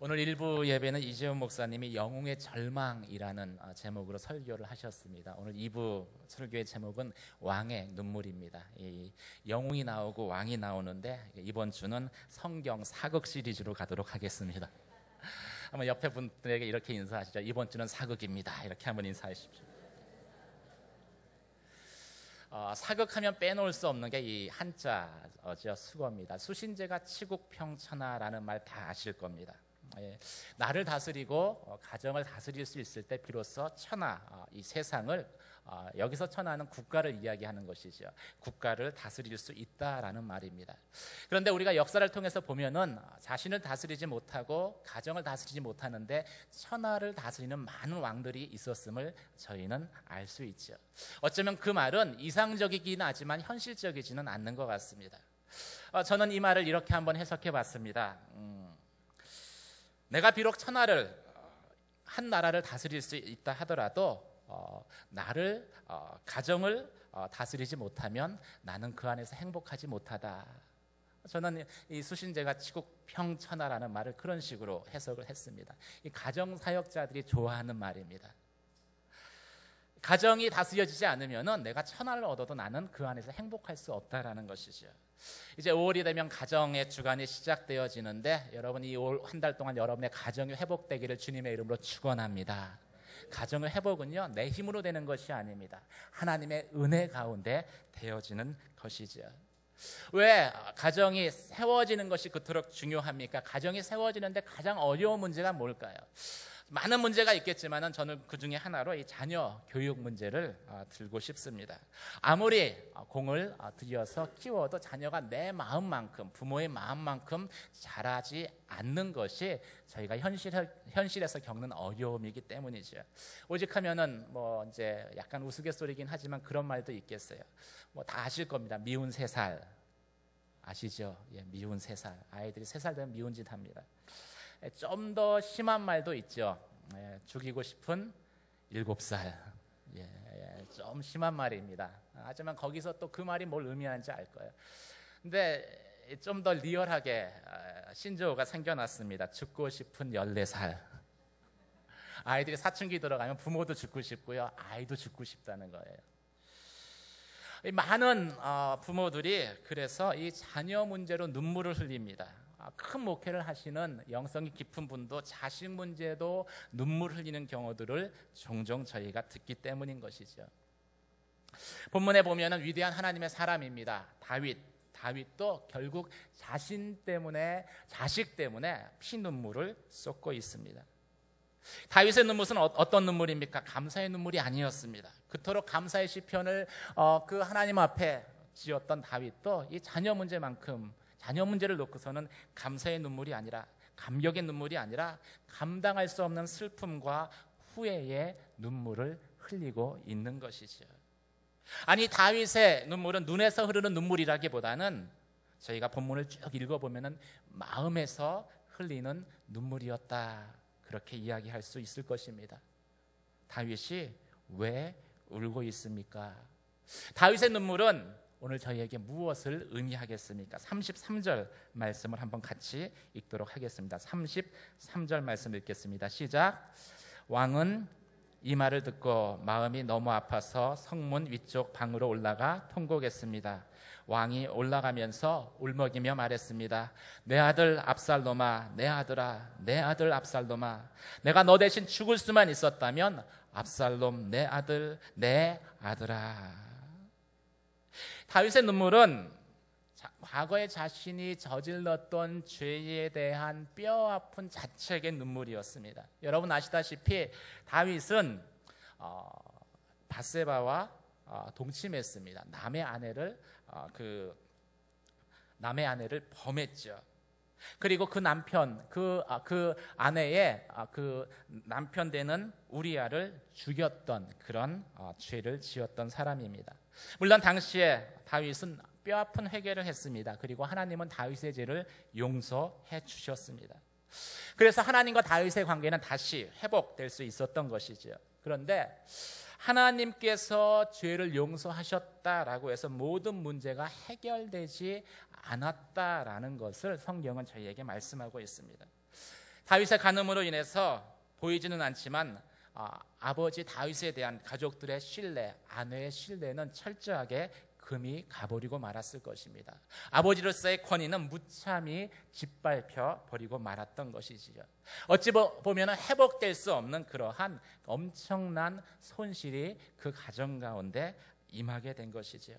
오늘 일부 예배는 이재훈 목사님이 영웅의 절망이라는 제목으로 설교를 하셨습니다. 오늘 2부 설교의 제목은 왕의 눈물입니다. 이 영웅이 나오고 왕이 나오는데 이번 주는 성경 사극 시리즈로 가도록 하겠습니다. 한번 옆에 분들에게 이렇게 인사하시죠. 이번 주는 사극입니다. 이렇게 한번 인사하십시오. 사극하면 빼놓을 수 없는 게 이 한자죠. 수거입니다. 수신제가 치국평천하라는 말 다 아실 겁니다. 나를 다스리고 가정을 다스릴 수 있을 때 비로소 천하, 이 세상을, 여기서 천하는 국가를 이야기하는 것이죠. 국가를 다스릴 수 있다라는 말입니다. 그런데 우리가 역사를 통해서 보면은 자신을 다스리지 못하고 가정을 다스리지 못하는데 천하를 다스리는 많은 왕들이 있었음을 저희는 알 수 있죠. 어쩌면 그 말은 이상적이긴 하지만 현실적이지는 않는 것 같습니다. 저는 이 말을 이렇게 한번 해석해 봤습니다. 내가 비록 천하를, 한 나라를 다스릴 수 있다 하더라도 나를, 가정을 다스리지 못하면 나는 그 안에서 행복하지 못하다. 저는 이 수신제가 치국평천하라는 말을 그런 식으로 해석을 했습니다. 이 가정사역자들이 좋아하는 말입니다. 가정이 다스려지지 않으면 내가 천하를 얻어도 나는 그 안에서 행복할 수 없다라는 것이죠. 이제 5월이 되면 가정의 주간이 시작되어지는데 여러분, 이 올 한 달 동안 여러분의 가정이 회복되기를 주님의 이름으로 축원합니다. 가정의 회복은요, 내 힘으로 되는 것이 아닙니다. 하나님의 은혜 가운데 되어지는 것이죠. 왜 가정이 세워지는 것이 그토록 중요합니까? 가정이 세워지는데 가장 어려운 문제가 뭘까요? 많은 문제가 있겠지만 저는 그 중에 하나로 이 자녀 교육 문제를 들고 싶습니다. 아무리 공을 들여서 키워도 자녀가 내 마음만큼, 부모의 마음만큼 자라지 않는 것이 저희가 현실에서 겪는 어려움이기 때문이죠. 오직하면은 뭐 이제 약간 우스갯소리긴 하지만 그런 말도 있겠어요. 뭐 다 아실 겁니다. 미운 3살 아시죠? 예, 미운 3살. 아이들이 3살 되면 미운 짓 합니다. 좀 더 심한 말도 있죠. 죽이고 싶은 7살. 좀 심한 말입니다. 하지만 거기서 또 그 말이 뭘 의미하는지 알 거예요. 근데 좀 더 리얼하게 신조어가 생겨났습니다. 죽고 싶은 14살. 아이들이 사춘기 들어가면 부모도 죽고 싶고요, 아이도 죽고 싶다는 거예요. 많은 부모들이 그래서 이 자녀 문제로 눈물을 흘립니다. 큰 목회를 하시는 영성이 깊은 분도 자식 문제도 눈물 흘리는 경우들을 종종 저희가 듣기 때문인 것이죠. 본문에 보면은 위대한 하나님의 사람입니다. 다윗도 결국 자식 때문에 피눈물을 쏟고 있습니다. 다윗의 눈물은 어떤 눈물입니까? 감사의 눈물이 아니었습니다. 그토록 감사의 시편을 그 하나님 앞에 지었던 다윗도 이 자녀 문제를 놓고서는 감사의 눈물이 아니라, 감격의 눈물이 아니라 감당할 수 없는 슬픔과 후회의 눈물을 흘리고 있는 것이죠. 아니, 다윗의 눈물은 눈에서 흐르는 눈물이라기보다는 저희가 본문을 쭉 읽어보면 마음에서 흘리는 눈물이었다, 그렇게 이야기할 수 있을 것입니다. 다윗이 왜 울고 있습니까? 다윗의 눈물은 오늘 저희에게 무엇을 의미하겠습니까? 33절 말씀을 한번 같이 읽도록 하겠습니다. 33절 말씀 읽겠습니다. 시작. 왕은 이 말을 듣고 마음이 너무 아파서 성문 위쪽 방으로 올라가 통곡했습니다. 왕이 올라가면서 울먹이며 말했습니다. 내 아들 압살롬아, 내 아들아, 내 아들 압살롬아, 내가 너 대신 죽을 수만 있었다면 압살롬, 내 아들, 내 아들아. 다윗의 눈물은 과거에 자신이 저질렀던 죄에 대한 뼈아픈 자책의 눈물이었습니다. 여러분 아시다시피 다윗은 밧세바와 동침했습니다. 남의 아내를 범했죠. 그리고 그 아내의 남편 되는 우리아를 죽였던 그런 죄를 지었던 사람입니다. 물론 당시에 다윗은 뼈아픈 회개를 했습니다. 그리고 하나님은 다윗의 죄를 용서해 주셨습니다. 그래서 하나님과 다윗의 관계는 다시 회복될 수 있었던 것이죠. 그런데 하나님께서 죄를 용서하셨다라고 해서 모든 문제가 해결되지 않았다라는 것을 성경은 저희에게 말씀하고 있습니다. 다윗의 간음으로 인해서 보이지는 않지만 아버지 다윗에 대한 가족들의 신뢰, 아내의 신뢰는 철저하게 금이 가버리고 말았을 것입니다. 아버지로서의 권위는 무참히 짓밟혀 버리고 말았던 것이지요. 어찌 보면 회복될 수 없는 그러한 엄청난 손실이 그 가정 가운데 임하게 된 것이지요.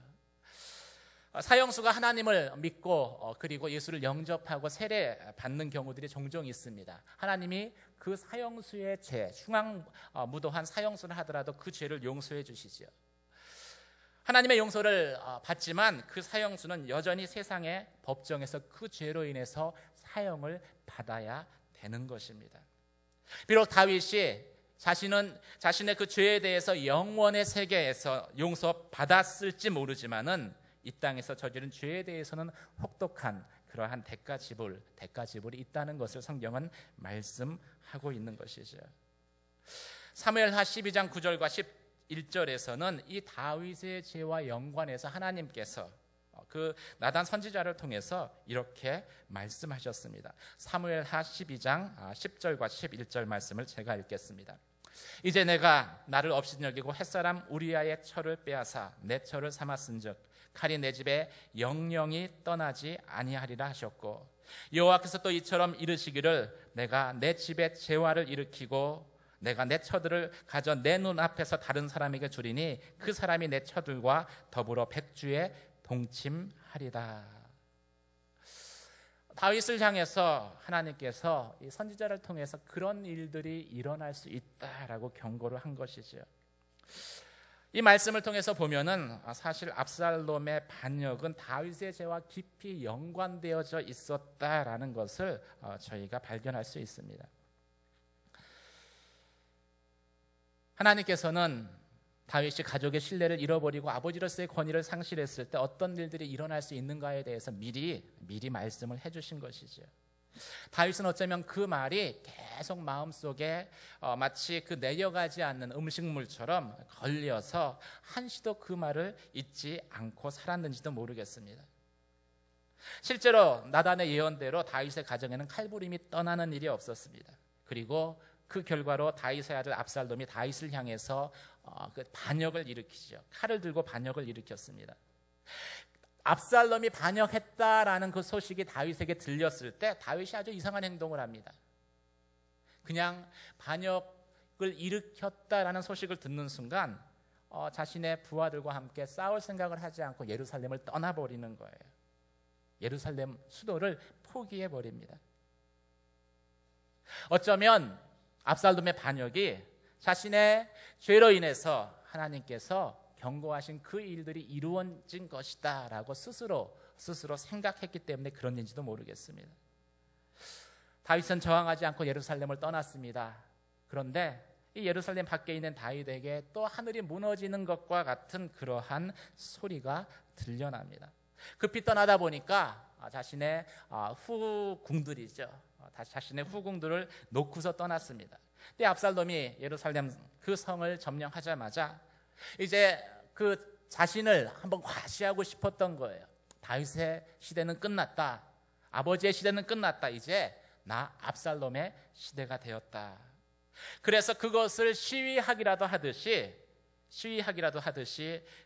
사형수가 하나님을 믿고 그리고 예수를 영접하고 세례 받는 경우들이 종종 있습니다. 하나님이 그 사형수의 죄, 흉악무도한 사형수를 하더라도 그 죄를 용서해 주시지요. 하나님의 용서를 받지만 그 사형수는 여전히 세상의 법정에서 그 죄로 인해서 사형을 받아야 되는 것입니다. 비록 다윗이 자신의 그 죄에 대해서 영원의 세계에서 용서받았을지 모르지만은 이 땅에서 저지른 죄에 대해서는 혹독한 그러한 대가지불이 있다는 것을 성경은 말씀하고 있는 것이죠. 사무엘하 12장 9절과 11절에서는 이 다윗의 죄와 연관해서 하나님께서 그 나단 선지자를 통해서 이렇게 말씀하셨습니다. 사무엘하 12장 10절과 11절 말씀을 제가 읽겠습니다. 이제 내가 나를 없인 여기고 햇사람 우리아의 철을 빼앗아 내 철을 삼았은즉 칼이 내 집에 영영이 떠나지 아니하리라 하셨고, 여호와께서 또 이처럼 이르시기를 내가 내 집에 재화를 일으키고 내가 내 처들을 가져 내 눈앞에서 다른 사람에게 주리니 그 사람이 내 처들과 더불어 백주에 동침하리라. 다윗을 향해서 하나님께서 이 선지자를 통해서 그런 일들이 일어날 수 있다라고 경고를 한 것이죠. 이 말씀을 통해서 보면은 사실 압살롬의 반역은 다윗의 죄와 깊이 연관되어져 있었다라는 것을 저희가 발견할 수 있습니다. 하나님께서는 다윗이 가족의 신뢰를 잃어버리고 아버지로서의 권위를 상실했을 때 어떤 일들이 일어날 수 있는가에 대해서 미리 말씀을 해주신 것이죠. 다윗은 어쩌면 그 말이 계속 마음속에 마치 그 내려가지 않는 음식물처럼 걸려서 한시도 그 말을 잊지 않고 살았는지도 모르겠습니다. 실제로 나단의 예언대로 다윗의 가정에는 칼부림이 떠나는 일이 없었습니다. 그리고 그 결과로 다윗의 아들 압살롬이 다윗을 향해서 그 반역을 일으키죠. 칼을 들고 반역을 일으켰습니다. 압살롬이 반역했다라는 그 소식이 다윗에게 들렸을 때 다윗이 아주 이상한 행동을 합니다. 그냥 반역을 일으켰다라는 소식을 듣는 순간 자신의 부하들과 함께 싸울 생각을 하지 않고 예루살렘을 떠나버리는 거예요. 예루살렘 수도를 포기해버립니다. 어쩌면 압살롬의 반역이 자신의 죄로 인해서 하나님께서 경고하신 그 일들이 이루어진 것이다 라고 스스로 생각했기 때문에 그런 일인지도 모르겠습니다. 다윗은 저항하지 않고 예루살렘을 떠났습니다. 그런데 이 예루살렘 밖에 있는 다윗에게 또 하늘이 무너지는 것과 같은 그러한 소리가 들려납니다. 급히 떠나다 보니까 자신의 후궁들이죠. 자신의 후궁들을 놓고서 떠났습니다. 근데 압살롬이 예루살렘 그 성을 점령하자마자 이제 그 자신을 한번 과시하고 싶었던 거예요. 다윗의 시대는 끝났다. 아버지의 시대는 끝났다. 이제 나 압살롬의 시대가 되었다. 그래서 그것을 시위하기라도 하듯이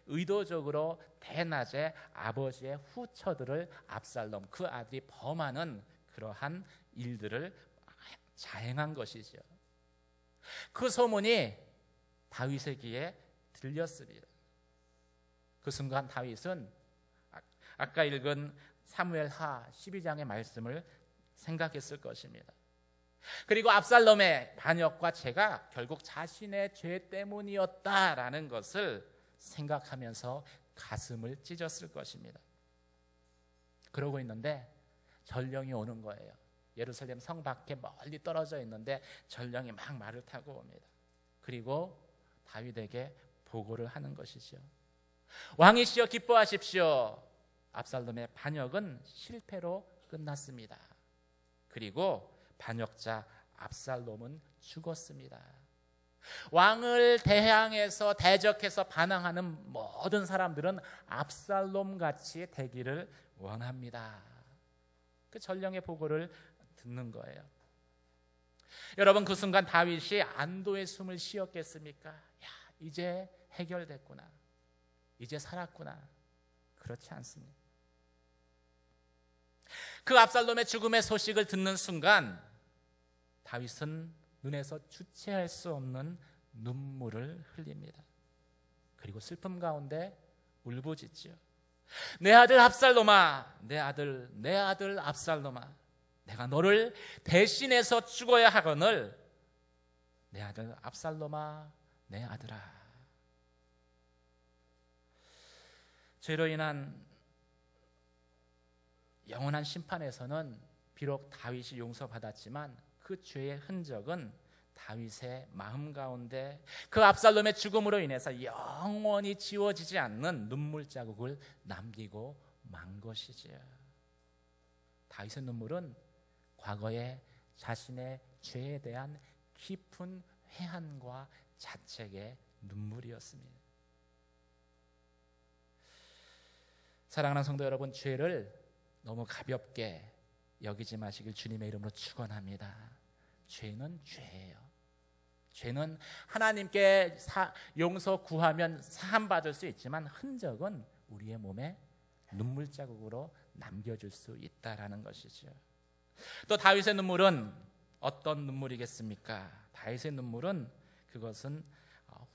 의도적으로 대낮에 아버지의 후처들을 압살롬 그 아들이 범하는 그러한 일들을 자행한 것이죠. 그 소문이 다윗의 귀에 들렸습니다. 그 순간 다윗은 아까 읽은 사무엘하 12장의 말씀을 생각했을 것입니다. 그리고 압살롬의 반역과 죄가 결국 자신의 죄 때문이었다라는 것을 생각하면서 가슴을 찢었을 것입니다. 그러고 있는데 전령이 오는 거예요. 예루살렘 성 밖에 멀리 떨어져 있는데 전령이 막 말을 타고 옵니다. 그리고 다윗에게 보고를 하는 것이죠. 왕이시여 기뻐하십시오. 압살롬의 반역은 실패로 끝났습니다. 그리고 반역자 압살롬은 죽었습니다. 왕을 대항해서 대적해서 반항하는 모든 사람들은 압살롬 같이 되기를 원합니다. 그 전령의 보고를 듣는 거예요. 여러분, 그 순간 다윗이 안도의 숨을 쉬었겠습니까? 야, 이제 해결됐구나, 이제 살았구나. 그렇지 않습니다. 그 압살롬의 죽음의 소식을 듣는 순간 다윗은 눈에서 주체할 수 없는 눈물을 흘립니다. 그리고 슬픔 가운데 울부짖지요. 내 아들 압살롬아, 내 아들 압살롬아, 내가 너를 대신해서 죽어야 하거늘 내 아들 압살롬아, 내 아들아. 죄로 인한 영원한 심판에서는 비록 다윗이 용서받았지만 그 죄의 흔적은 다윗의 마음 가운데 그 압살롬의 죽음으로 인해서 영원히 지워지지 않는 눈물 자국을 남기고 만 것이지요. 다윗의 눈물은 과거의 자신의 죄에 대한 깊은 회한과 자책의 눈물이었습니다. 사랑하는 성도 여러분, 죄를 너무 가볍게 여기지 마시길 주님의 이름으로 축원합니다. 죄는 죄예요. 죄는 하나님께 용서 구하면 사함 받을 수 있지만 흔적은 우리의 몸에 눈물 자국으로 남겨줄 수 있다라는 것이죠. 또 다윗의 눈물은 어떤 눈물이겠습니까? 다윗의 눈물은 그것은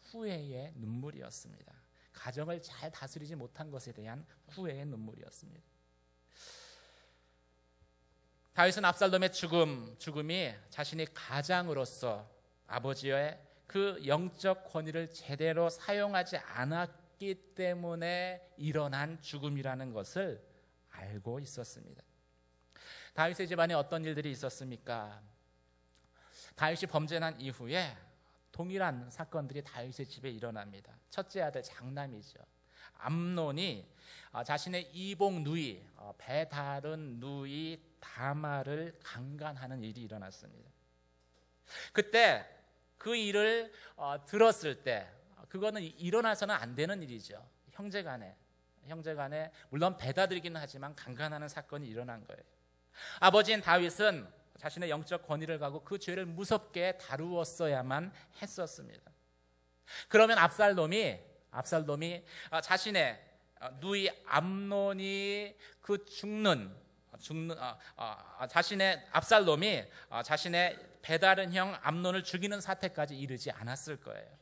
후회의 눈물이었습니다. 가정을 잘 다스리지 못한 것에 대한 후회의 눈물이었습니다. 다윗은 압살롬의 죽음이 자신이 가장으로서 아버지의 그 영적 권위를 제대로 사용하지 않았기 때문에 일어난 죽음이라는 것을 알고 있었습니다. 다윗의 집안에 어떤 일들이 있었습니까? 다윗이 범죄한 이후에 동일한 사건들이 다윗의 집에 일어납니다. 첫째 아들 장남이죠. 암논이 자신의 이복 누이, 배다른 누이 다말을 강간하는 일이 일어났습니다. 그때 그 일을 들었을 때 그거는 일어나서는 안 되는 일이죠. 형제간에 물론 배다르기는 하지만 강간하는 사건이 일어난 거예요. 아버지인 다윗은 자신의 영적 권위를 가고 그 죄를 무섭게 다루었어야만 했었습니다. 그러면 압살롬이 자신의 누이 암논이 자신의 배다른 형 암논을 죽이는 사태까지 이르지 않았을 거예요.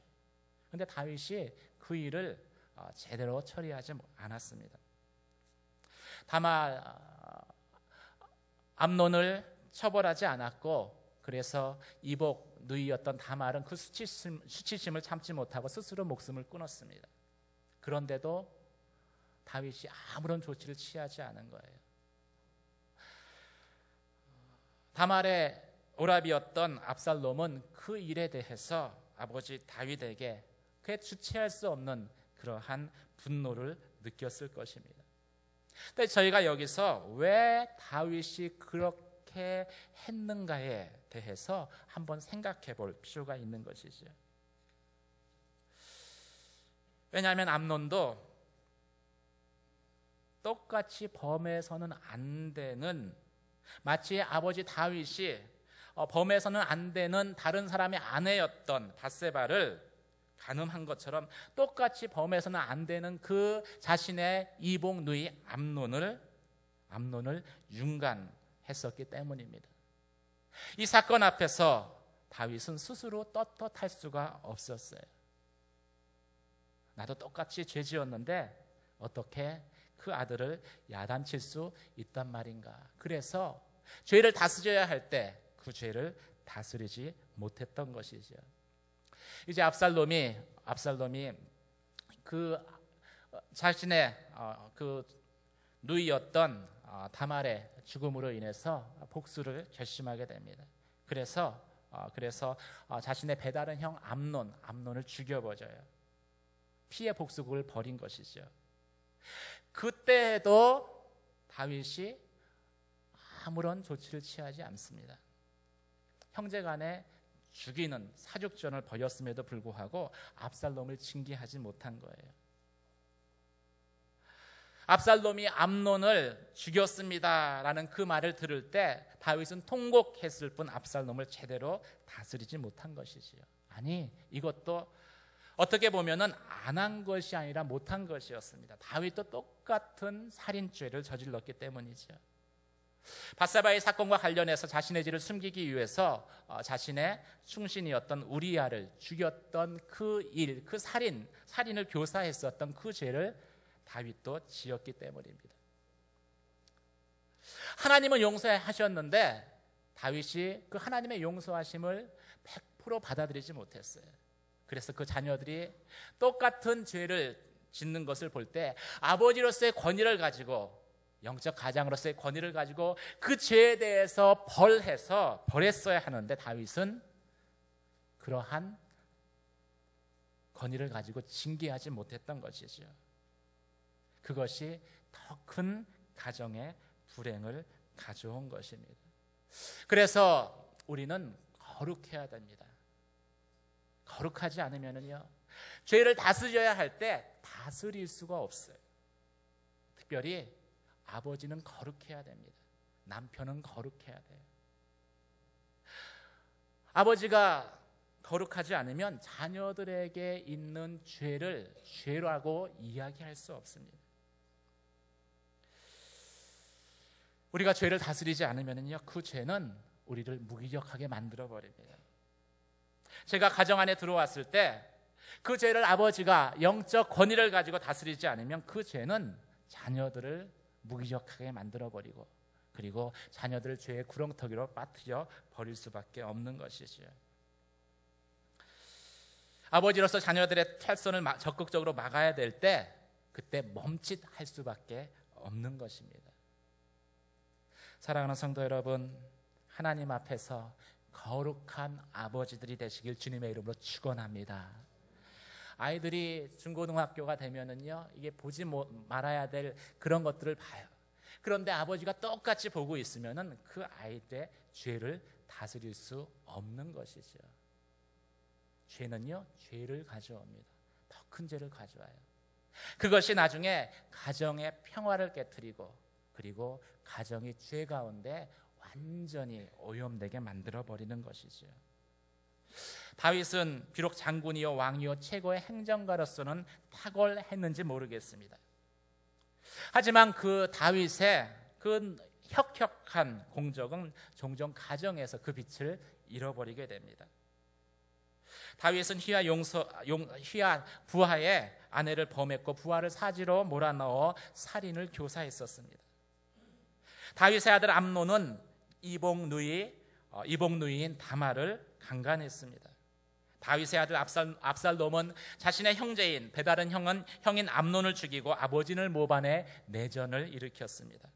그런데 다윗이 그 일을 제대로 처리하지 않았습니다. 다만 암논을 처벌하지 않았고, 그래서 이복 누이였던 다말은 그 수치심을 참지 못하고 스스로 목숨을 끊었습니다. 그런데도 다윗이 아무런 조치를 취하지 않은 거예요. 다말의 오라비였던 압살롬은 그 일에 대해서 아버지 다윗에게 그에 주체할 수 없는 그러한 분노를 느꼈을 것입니다. 근데 저희가 여기서 왜 다윗이 그렇게 했는가에 대해서 한번 생각해 볼 필요가 있는 것이죠. 왜냐하면 암논도 똑같이 범해서는 안 되는, 마치 아버지 다윗이 범해서는 안 되는 다른 사람의 아내였던 밧세바를 간음한 것처럼 똑같이 범해서는 안 되는 그 자신의 이복 누이 암논을 윤간했었기 때문입니다. 이 사건 앞에서 다윗은 스스로 떳떳할 수가 없었어요. 나도 똑같이 죄 지었는데 어떻게 그 아들을 야단칠 수 있단 말인가. 그래서 죄를 다스려야 할 때 그 죄를 다스리지 못했던 것이죠. 이제 압살롬이 그 자신의 그 누이였던 다말의 죽음으로 인해서 복수를 결심하게 됩니다. 그래서 자신의 배다른 형 암논을 죽여버려요. 피해 복수극을 벌인 것이죠. 그때도 다윗이 아무런 조치를 취하지 않습니다. 형제간에 죽이는 사륙전을 벌였음에도 불구하고 압살롬을 징계하지 못한 거예요. 압살롬이 암논을 죽였습니다라는 그 말을 들을 때 다윗은 통곡했을 뿐 압살롬을 제대로 다스리지 못한 것이지요. 아니, 이것도 어떻게 보면은 안 한 것이 아니라 못한 것이었습니다. 다윗도 똑같은 살인죄를 저질렀기 때문이죠. 밧세바의 사건과 관련해서 자신의 죄를 숨기기 위해서 자신의 충신이었던 우리아를 죽였던 그 일, 그 살인을 교사했었던 그 죄를 다윗도 지었기 때문입니다. 하나님은 용서하셨는데 다윗이 그 하나님의 용서하심을 100% 받아들이지 못했어요. 그래서 그 자녀들이 똑같은 죄를 짓는 것을 볼 때 아버지로서의 권위를 가지고, 영적 가장으로서의 권위를 가지고 그 죄에 대해서 벌했어야 하는데 다윗은 그러한 권위를 가지고 징계하지 못했던 것이죠. 그것이 더 큰 가정의 불행을 가져온 것입니다. 그래서 우리는 거룩해야 됩니다. 거룩하지 않으면요, 죄를 다스려야 할 때 다스릴 수가 없어요. 특별히 아버지는 거룩해야 됩니다. 남편은 거룩해야 돼요. 아버지가 거룩하지 않으면 자녀들에게 있는 죄를 죄라고 이야기할 수 없습니다. 우리가 죄를 다스리지 않으면요, 그 죄는 우리를 무기력하게 만들어 버립니다. 제가 가정 안에 들어왔을 때 그 죄를 아버지가 영적 권위를 가지고 다스리지 않으면 그 죄는 자녀들을 무기력하게 만들어 버리고, 그리고 자녀들을 죄의 구렁텅이로 빠뜨려 버릴 수밖에 없는 것이죠. 아버지로서 자녀들의 탈선을 적극적으로 막아야 될 때 그때 멈칫할 수밖에 없는 것입니다. 사랑하는 성도 여러분, 하나님 앞에서 거룩한 아버지들이 되시길 주님의 이름으로 축원합니다. 아이들이 중고등학교가 되면은요, 이게 보지 말아야 될 그런 것들을 봐요. 그런데 아버지가 똑같이 보고 있으면은 그 아이들의 죄를 다스릴 수 없는 것이죠. 죄는요, 죄를 가져옵니다. 더 큰 죄를 가져와요. 그것이 나중에 가정의 평화를 깨트리고, 그리고 가정이 죄 가운데 완전히 오염되게 만들어 버리는 것이죠. 다윗은 비록 장군이요 왕이요 최고의 행정가로서는 탁월했는지 모르겠습니다. 하지만 그 다윗의 그 혁혁한 공적은 종종 가정에서 그 빛을 잃어버리게 됩니다. 다윗은 휘하 부하의 아내를 범했고 부하를 사지로 몰아넣어 살인을 교사했었습니다. 다윗의 아들 암논은 이복 누이인 다말을 강간했습니다. 다윗의 아들 압살롬은 자신의 형제인 배다른 형인 암논을 죽이고 아버지를 모반해 내전을 일으켰습니다.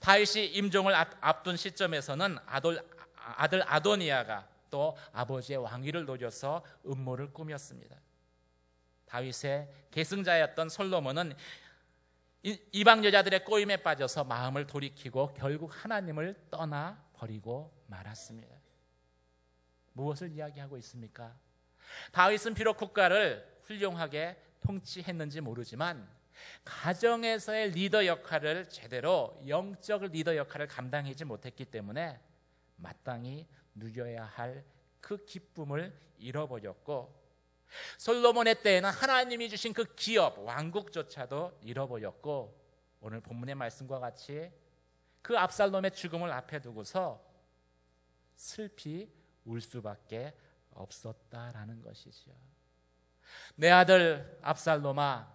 다윗이 임종을 앞둔 시점에서는 아들 아도니아가 또 아버지의 왕위를 노려서 음모를 꾸몄습니다. 다윗의 계승자였던 솔로몬은 이방 여자들의 꼬임에 빠져서 마음을 돌이키고 결국 하나님을 떠나 버리고 말았습니다. 무엇을 이야기하고 있습니까? 다윗은 비록 국가를 훌륭하게 통치했는지 모르지만 가정에서의 리더 역할을 제대로, 영적 리더 역할을 감당하지 못했기 때문에 마땅히 누려야 할 그 기쁨을 잃어버렸고, 솔로몬의 때에는 하나님이 주신 그 기업, 왕국조차도 잃어버렸고, 오늘 본문의 말씀과 같이 그 압살롬의 죽음을 앞에 두고서 슬피 울 수밖에 없었다라는 것이죠. 내 아들 압살롬아,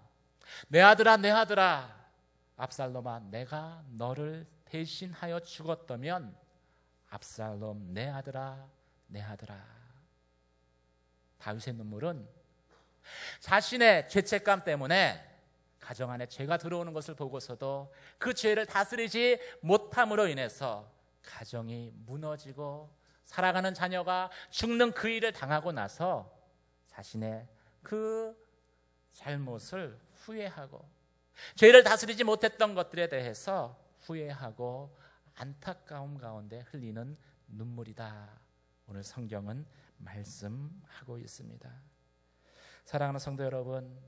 내 아들아 압살롬아, 내가 너를 대신하여 죽었다면 압살롬 내 아들아. 다윗의 눈물은 자신의 죄책감 때문에 가정 안에 죄가 들어오는 것을 보고서도 그 죄를 다스리지 못함으로 인해서 가정이 무너지고 살아가는 자녀가 죽는 그 일을 당하고 나서 자신의 그 잘못을 후회하고, 죄를 다스리지 못했던 것들에 대해서 후회하고 안타까움 가운데 흘리는 눈물이다, 오늘 성경은 말씀하고 있습니다. 사랑하는 성도 여러분,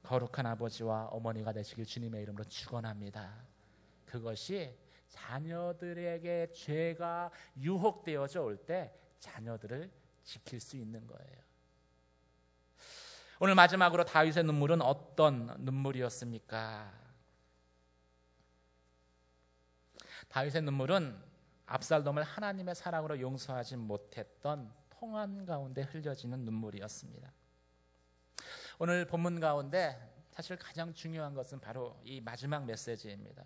거룩한 아버지와 어머니가 되시길 주님의 이름으로 축원합니다. 그것이 자녀들에게 죄가 유혹되어져 올 때 자녀들을 지킬 수 있는 거예요. 오늘 마지막으로 다윗의 눈물은 어떤 눈물이었습니까? 다윗의 눈물은 압살롬을 하나님의 사랑으로 용서하지 못했던 통한 가운데 흘려지는 눈물이었습니다. 오늘 본문 가운데 사실 가장 중요한 것은 바로 이 마지막 메시지입니다.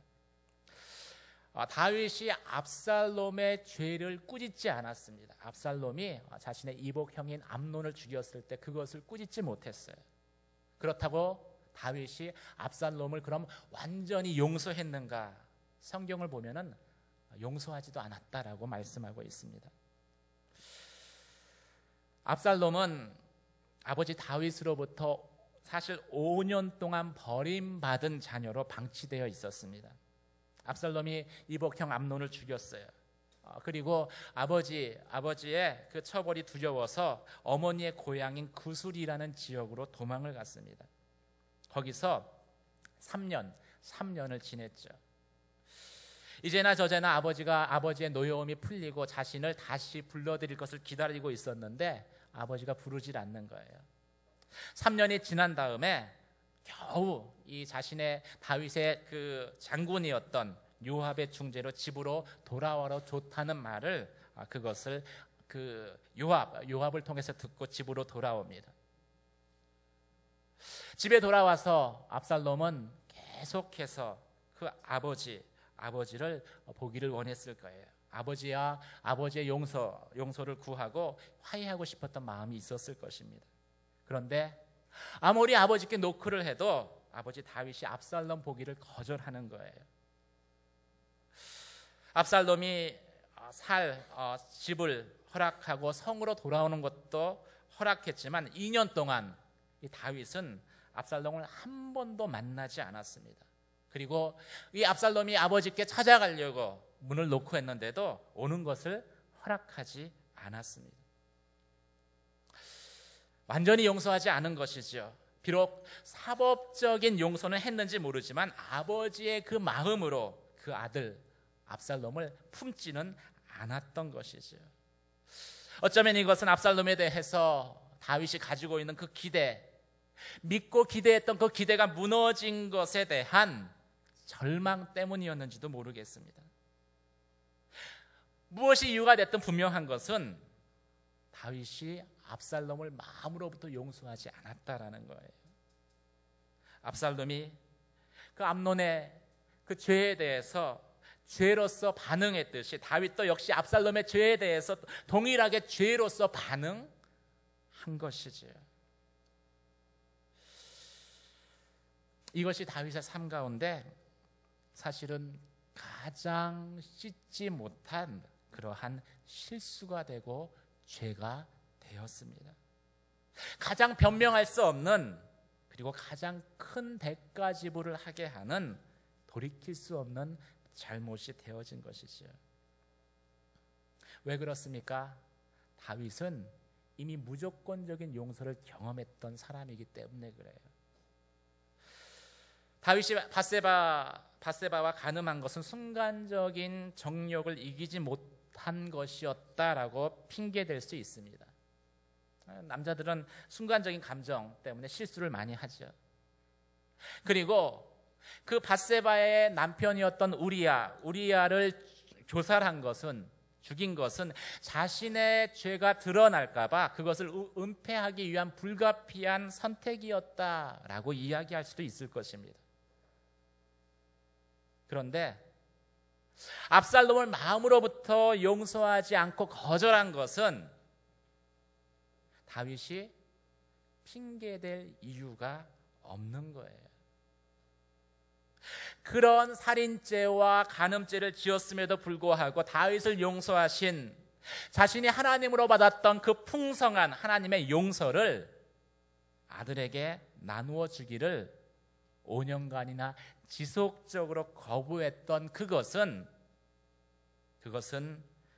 다윗이 압살롬의 죄를 꾸짖지 않았습니다. 압살롬이 자신의 이복형인 암논을 죽였을 때 그것을 꾸짖지 못했어요. 그렇다고 다윗이 압살롬을 그럼 완전히 용서했는가? 성경을 보면은 용서하지도 않았다라고 말씀하고 있습니다. 압살롬은 아버지 다윗으로부터 사실 5년 동안 버림받은 자녀로 방치되어 있었습니다. 압살롬이 이복형 암논을 죽였어요. 그리고 아버지의 그 처벌이 두려워서 어머니의 고향인 구술이라는 지역으로 도망을 갔습니다. 거기서 3년을 지냈죠. 이제나 저제나 아버지의 노여움이 풀리고 자신을 다시 불러들일 것을 기다리고 있었는데 아버지가 부르질 않는 거예요. 3년이 지난 다음에 겨우 이 자신의 다윗의 그 장군이었던 요압의 중재로 집으로 돌아와라 좋다는 말을 그것을 그 요압을 통해서 듣고 집으로 돌아옵니다. 집에 돌아와서 압살롬은 계속해서 그 아버지를 보기를 원했을 거예요. 아버지의 용서를 구하고 화해하고 싶었던 마음이 있었을 것입니다. 그런데 아무리 아버지께 노크를 해도 아버지 다윗이 압살롬 보기를 거절하는 거예요. 압살롬이 집을 허락하고 성으로 돌아오는 것도 허락했지만 2년 동안 이 다윗은 압살롬을 한 번도 만나지 않았습니다. 그리고 이 압살롬이 아버지께 찾아가려고 문을 놓고 했는데도 오는 것을 허락하지 않았습니다. 완전히 용서하지 않은 것이죠. 비록 사법적인 용서는 했는지 모르지만 아버지의 그 마음으로 그 아들 압살롬을 품지는 않았던 것이죠. 어쩌면 이것은 압살롬에 대해서 다윗이 가지고 있는 그 믿고 기대했던 그 기대가 무너진 것에 대한 절망 때문이었는지도 모르겠습니다. 무엇이 이유가 됐든 분명한 것은 다윗이 압살롬을 마음으로부터 용서하지 않았다라는 거예요. 압살롬이 그 암논의 그 죄에 대해서 죄로서 반응했듯이 다윗도 역시 압살롬의 죄에 대해서 동일하게 죄로서 반응한 것이지요. 이것이 다윗의 삶 가운데 사실은 가장 씻지 못한 그러한 실수가 되고 죄가 되었습니다. 가장 변명할 수 없는 그리고 가장 큰 대가 지불을 하게 하는 돌이킬 수 없는 잘못이 되어진 것이죠. 왜 그렇습니까? 다윗은 이미 무조건적인 용서를 경험했던 사람이기 때문에 그래요. 다윗이 바세바와 간음한 것은 순간적인 정욕을 이기지 못한 것이었다라고 핑계댈 수 있습니다. 남자들은 순간적인 감정 때문에 실수를 많이 하죠. 그리고 그 바세바의 남편이었던 우리야를 죽인 것은 자신의 죄가 드러날까 봐 그것을 은폐하기 위한 불가피한 선택이었다라고 이야기할 수도 있을 것입니다. 그런데 압살롬을 마음으로부터 용서하지 않고 거절한 것은 다윗이 핑계댈 이유가 없는 거예요. 그런 살인죄와 간음죄를 지었음에도 불구하고 다윗을 용서하신 자신이 하나님으로 받았던 그 풍성한 하나님의 용서를 아들에게 나누어 주기를 5년간이나 지속적으로 거부했던 그것은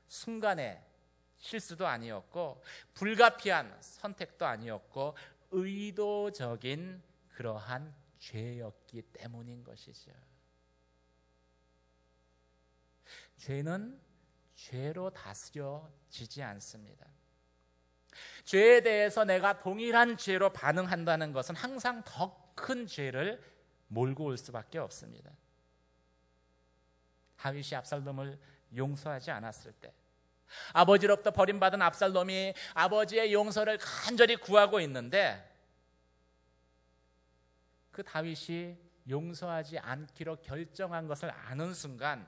순간의 실수도 아니었고 불가피한 선택도 아니었고 의도적인 그러한 죄였기 때문인 것이죠. 죄는 죄로 다스려지지 않습니다. 죄에 대해서 내가 동일한 죄로 반응한다는 것은 항상 더 큰 죄를 몰고 올 수밖에 없습니다. 다윗이 압살롬을 용서하지 않았을 때, 아버지로부터 버림받은 압살롬이 아버지의 용서를 간절히 구하고 있는데, 그 다윗이 용서하지 않기로 결정한 것을 아는 순간,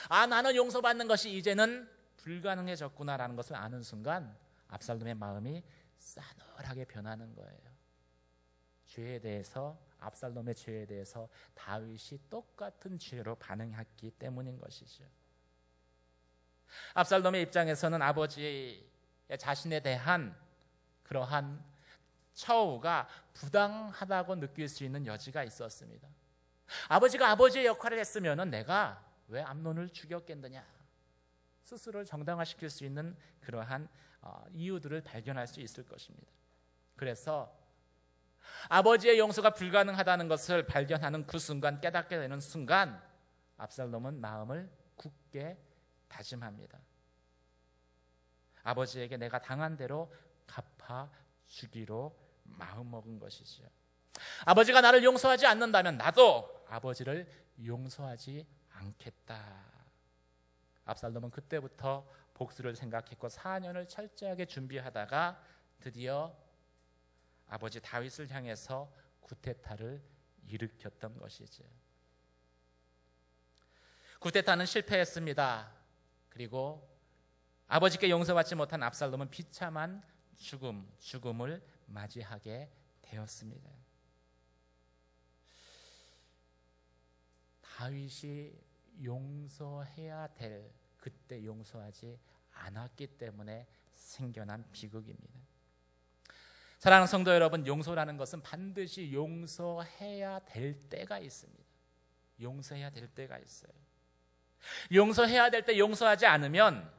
나는 용서받는 것이 이제는 불가능해졌구나라는 것을 아는 순간 압살롬의 마음이 싸늘하게 변하는 거예요. 죄에 대해서, 압살롬의 죄에 대해서 다윗이 똑같은 죄로 반응했기 때문인 것이죠. 압살롬의 입장에서는 아버지의 자신에 대한 그러한 처우가 부당하다고 느낄 수 있는 여지가 있었습니다. 아버지가 아버지의 역할을 했으면 내가 왜 암논을 죽였겠느냐, 스스로를 정당화시킬 수 있는 그러한 이유들을 발견할 수 있을 것입니다. 그래서 아버지의 용서가 불가능하다는 것을 발견하는 그 순간, 깨닫게 되는 순간, 압살롬은 마음을 굳게 다짐합니다. 아버지에게 내가 당한 대로 갚아 주기로 마음먹은 것이죠. 아버지가 나를 용서하지 않는다면 나도 아버지를 용서하지 않겠다. 압살롬은 그때부터 복수를 생각했고 4년을 철저하게 준비하다가 드디어 아버지 다윗을 향해서 구테타를 일으켰던 것이죠. 구테타는 실패했습니다. 그리고 아버지께 용서받지 못한 압살롬은 비참한 죽음을 맞이하게 되었습니다. 다윗이 용서해야 될 그때 용서하지 않았기 때문에 생겨난 비극입니다. 사랑하는 성도 여러분, 용서라는 것은 반드시 용서해야 될 때가 있습니다. 용서해야 될 때가 있어요. 용서해야 될 때 용서하지 않으면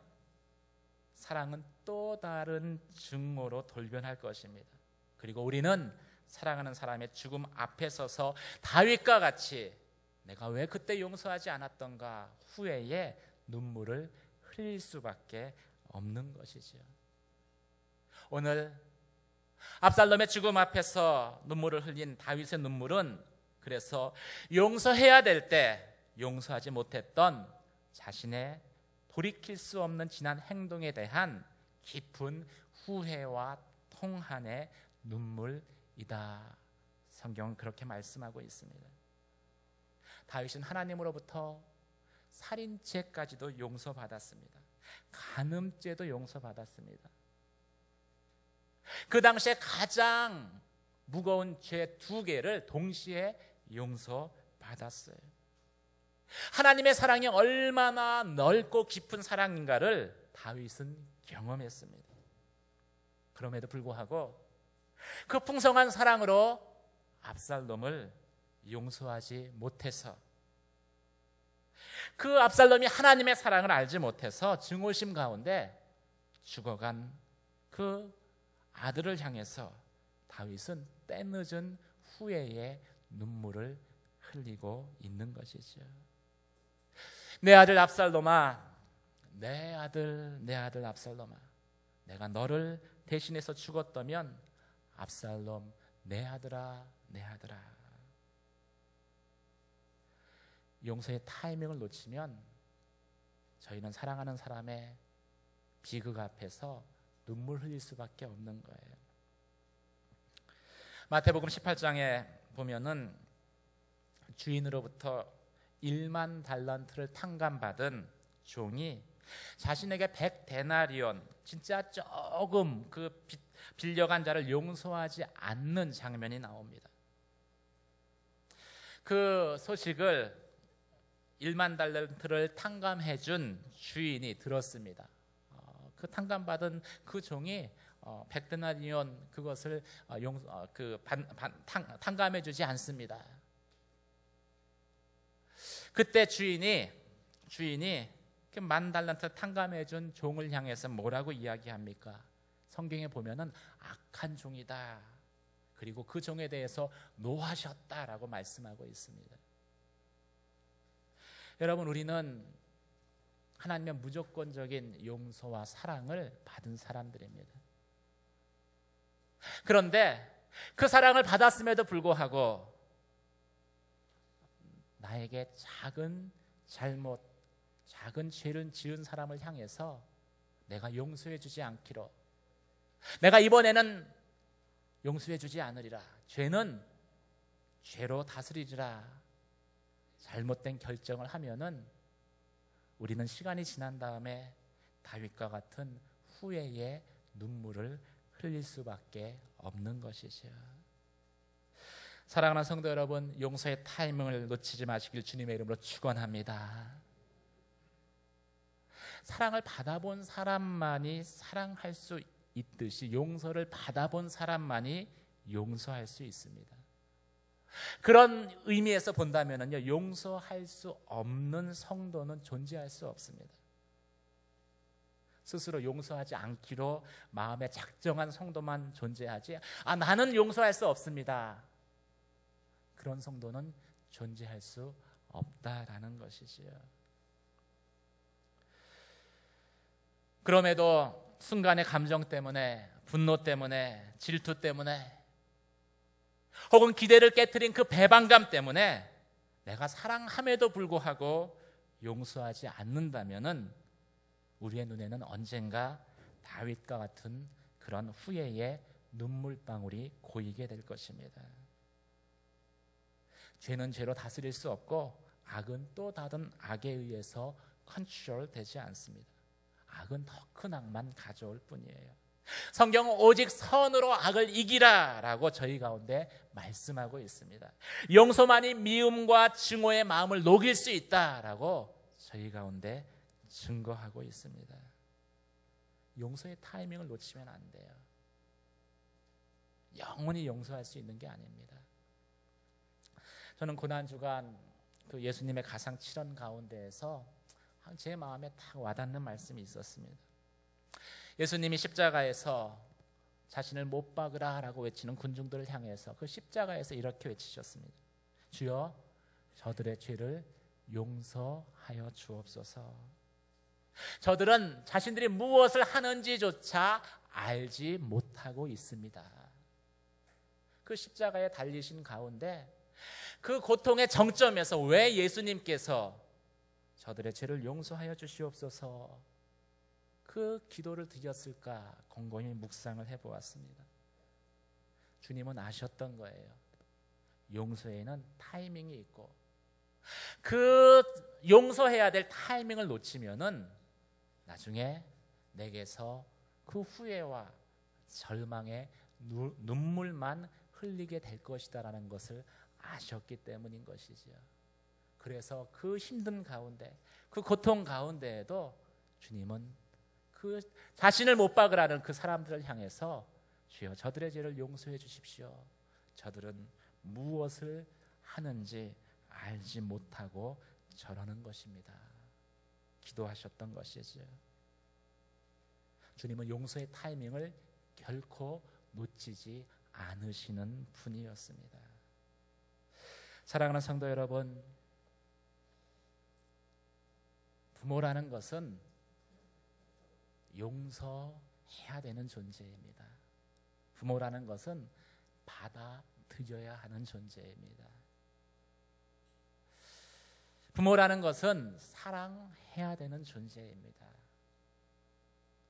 사랑은 또 다른 증오로 돌변할 것입니다. 그리고 우리는 사랑하는 사람의 죽음 앞에 서서 다윗과 같이 내가 왜 그때 용서하지 않았던가 후회에 눈물을 흘릴 수밖에 없는 것이죠. 오늘 압살롬의 죽음 앞에서 눈물을 흘린 다윗의 눈물은 그래서 용서해야 될 때 용서하지 못했던 자신의 돌이킬 수 없는 지난 행동에 대한 깊은 후회와 통한의 눈물이다. 성경은 그렇게 말씀하고 있습니다. 다윗은 하나님으로부터 살인죄까지도 용서받았습니다. 간음죄도 용서받았습니다. 그 당시에 가장 무거운 죄 2개를 동시에 용서받았어요. 하나님의 사랑이 얼마나 넓고 깊은 사랑인가를 다윗은 경험했습니다. 그럼에도 불구하고 그 풍성한 사랑으로 압살롬을 용서하지 못해서, 그 압살롬이 하나님의 사랑을 알지 못해서 증오심 가운데 죽어간 그 아들을 향해서 다윗은 때늦은 후회의 눈물을 흘리고 있는 것이죠. 내 아들 압살롬아, 내 아들 압살롬아, 내가 너를 대신해서 죽었다면 압살롬 내 아들아, 내 아들아. 용서의 타이밍을 놓치면 저희는 사랑하는 사람의 비극 앞에서 눈물 흘릴 수밖에 없는 거예요. 마태복음 18장에 보면은 주인으로부터 1만 달란트를 탕감받은 종이 자신에게 100데나리온, 진짜 조금 그 빌려간 자를 용서하지 않는 장면이 나옵니다. 그 소식을 1만 달란트를 탕감해준 주인이 들었습니다. 그 탕감받은 그 종이 100데나리온 그것을 탕감해주지 않습니다. 그때 주인이 그 10,000달란트 탕감해준 종을 향해서 뭐라고 이야기합니까? 성경에 보면은 악한 종이다. 그리고 그 종에 대해서 노하셨다라고 말씀하고 있습니다. 여러분, 우리는 하나님의 무조건적인 용서와 사랑을 받은 사람들입니다. 그런데 그 사랑을 받았음에도 불구하고 나에게 작은 잘못, 작은 죄를 지은 사람을 향해서 내가 용서해 주지 않기로, 내가 이번에는 용서해 주지 않으리라, 죄는 죄로 다스리리라 잘못된 결정을 하면은 우리는 시간이 지난 다음에 다윗과 같은 후회의 눈물을 흘릴 수밖에 없는 것이죠. 사랑하는 성도 여러분, 용서의 타이밍을 놓치지 마시길 주님의 이름으로 축원합니다. 사랑을 받아본 사람만이 사랑할 수 있듯이 용서를 받아본 사람만이 용서할 수 있습니다. 그런 의미에서 본다면요, 용서할 수 없는 성도는 존재할 수 없습니다. 스스로 용서하지 않기로 마음에 작정한 성도만 존재하지, 나는 용서할 수 없습니다, 그런 성도는 존재할 수 없다라는 것이지요. 그럼에도 순간의 감정 때문에, 분노 때문에, 질투 때문에, 혹은 기대를 깨트린 그 배반감 때문에 내가 사랑함에도 불구하고 용서하지 않는다면은 우리의 눈에는 언젠가 다윗과 같은 그런 후회의 눈물방울이 고이게 될 것입니다. 죄는 죄로 다스릴 수 없고 악은 또 다른 악에 의해서 컨트롤되지 않습니다. 악은 더 큰 악만 가져올 뿐이에요. 성경은 오직 선으로 악을 이기라 라고 저희 가운데 말씀하고 있습니다. 용서만이 미움과 증오의 마음을 녹일 수 있다라고 저희 가운데 증거하고 있습니다. 용서의 타이밍을 놓치면 안 돼요. 영원히 용서할 수 있는 게 아닙니다. 저는 고난주간 그 예수님의 가상 7원 가운데에서 제 마음에 딱 와닿는 말씀이 있었습니다. 예수님이 십자가에서 자신을 못 박으라 라고 외치는 군중들을 향해서 그 십자가에서 이렇게 외치셨습니다. 주여, 저들의 죄를 용서하여 주옵소서. 저들은 자신들이 무엇을 하는지조차 알지 못하고 있습니다. 그 십자가에 달리신 가운데 그 고통의 정점에서 왜 예수님께서 저들의 죄를 용서하여 주시옵소서 그 기도를 드렸을까 곰곰이 묵상을 해보았습니다. 주님은 아셨던 거예요. 용서에는 타이밍이 있고 그 용서해야 될 타이밍을 놓치면은 나중에 내게서 그 후회와 절망의 눈물만 흘리게 될 것이다라는 것을 아셨기 때문인 것이죠. 그래서 그 힘든 가운데, 그 고통 가운데에도 주님은 그 자신을 못 박으라는 그 사람들을 향해서 주여, 저들의 죄를 용서해 주십시오. 저들은 무엇을 하는지 알지 못하고 저러는 것입니다. 기도하셨던 것이죠. 주님은 용서의 타이밍을 결코 놓치지 않으시는 분이었습니다. 사랑하는 성도 여러분, 부모라는 것은 용서해야 되는 존재입니다. 부모라는 것은 받아들여야 하는 존재입니다. 부모라는 것은 사랑해야 되는 존재입니다.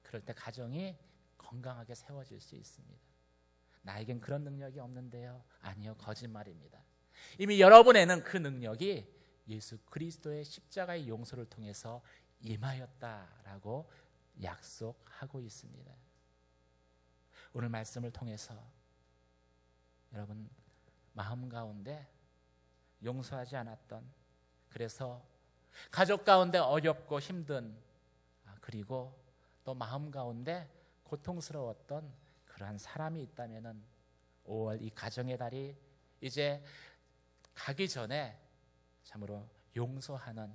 그럴 때 가정이 건강하게 세워질 수 있습니다. 나에겐 그런 능력이 없는데요. 아니요, 거짓말입니다. 이미 여러분에는 그 능력이 예수 그리스도의 십자가의 용서를 통해서 임하였다라고 약속하고 있습니다. 오늘 말씀을 통해서 여러분 마음 가운데 용서하지 않았던, 그래서 가족 가운데 어렵고 힘든, 그리고 또 마음 가운데 고통스러웠던 그러한 사람이 있다면은 5월 이 가정의 달이 이제 가기 전에 참으로 용서하는,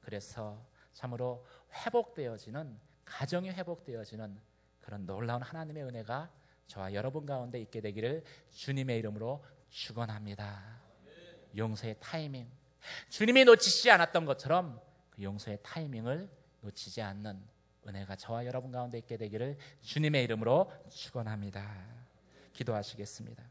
그래서 참으로 회복되어지는, 가정이 회복되어지는 그런 놀라운 하나님의 은혜가 저와 여러분 가운데 있게 되기를 주님의 이름으로 축원합니다. 용서의 타이밍, 주님이 놓치지 않았던 것처럼 그 용서의 타이밍을 놓치지 않는 은혜가 저와 여러분 가운데 있게 되기를 주님의 이름으로 축원합니다. 기도하시겠습니다.